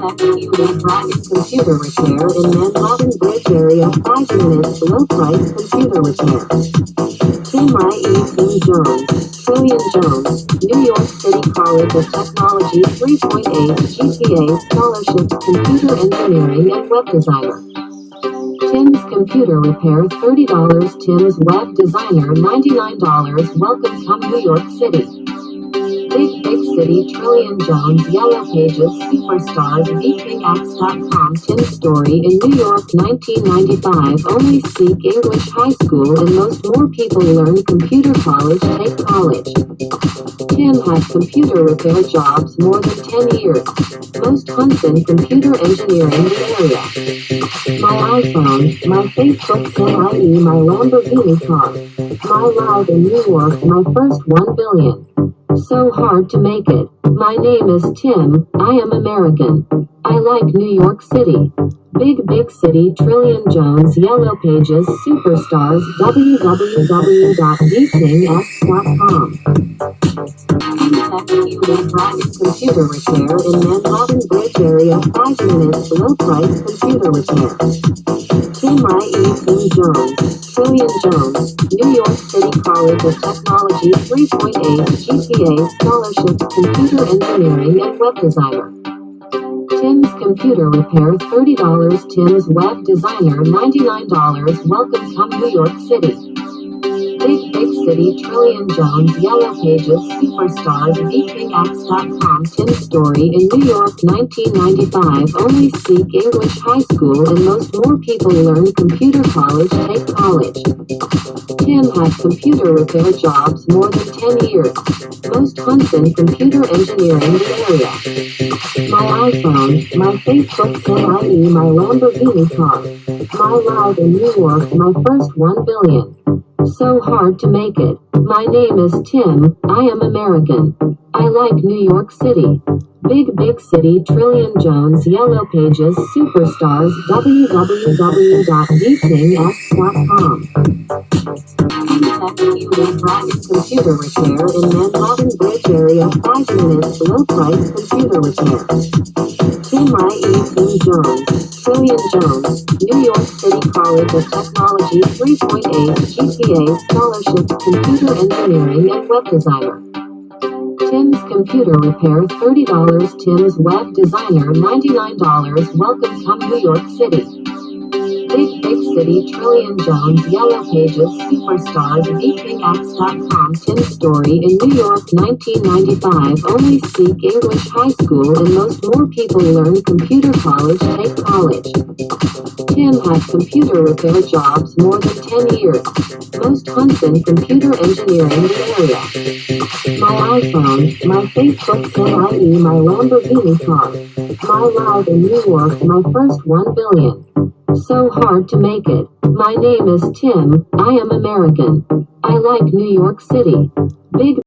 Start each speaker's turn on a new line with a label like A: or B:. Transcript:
A: Computer repair in Manhattan Bridge area. 5 minutes low price computer repair. Tim Jones, Trillion Jones, New York City College of Technology 3.8 GPA Scholarship Computer Engineering and Web Designer. Tim's Computer Repair $30. Tim's Web Designer $99. Welcome to New York City. Big City Trillion Jones Yellow Pages Superstars VKX.com Tim's story in New York 1995 Only speak English high school and more people learn computer college take college. Tim had computer repair jobs more than 10 years. Most hunts in computer engineering the area. My iPhone, my Facebook IE, my Lamborghini car. My live in New York, my first 1 billion. So hard to make it. My name is Tim, I am American. I like New York City. Big City Trillion Jones Yellow Pages Superstars www.vkx.com. Computer repair in Manhattan Bridge area. 5 minutes low price computer repair. Tim Jones, Trillion Jones, New York City College of Technology 3.8 GPA Scholarship Computer Engineering and Web Designer. Tim's Computer Repair $30. Tim's Web Designer $99. Welcome to New York City. Big City Trillion Jones Yellow Pages Superstars VKX.com Tim's story in New York 1995 Only speak English high school and more people learn computer college take college. Tim had computer repair jobs more than 10 years. Most hunts in computer engineering the area. My iPhone, my Facebook IE, my Lamborghini car. My live in New York, my first 1 billion. So hard to make it. My name is Tim, I am American. I like New York City. Big City Trillion Jones Yellow Pages Superstars www.vkx.com. Computer repair in Manhattan Bridge area. 5 minutes low price computer repair. Tim Jones, Trillion Jones, New York City College of Technology 3.8 GPA Scholarship Computer Engineering and Web Designer. Tim's Computer Repair $30. Tim's Web Designer $99. Welcome to New York City. Big City Trillion Jones Yellow Pages Superstars VKX.com Tim's story in New York 1995 Only speak English high school and more people learn computer college take college. Tim had computer repair jobs more than 10 years. Most hunts in computer engineering the area. My iPhone, my Facebook IE, my Lamborghini car. My live in New York, my first 1 billion. So hard to make it. My name is Tim, I am American. I like New York City. Big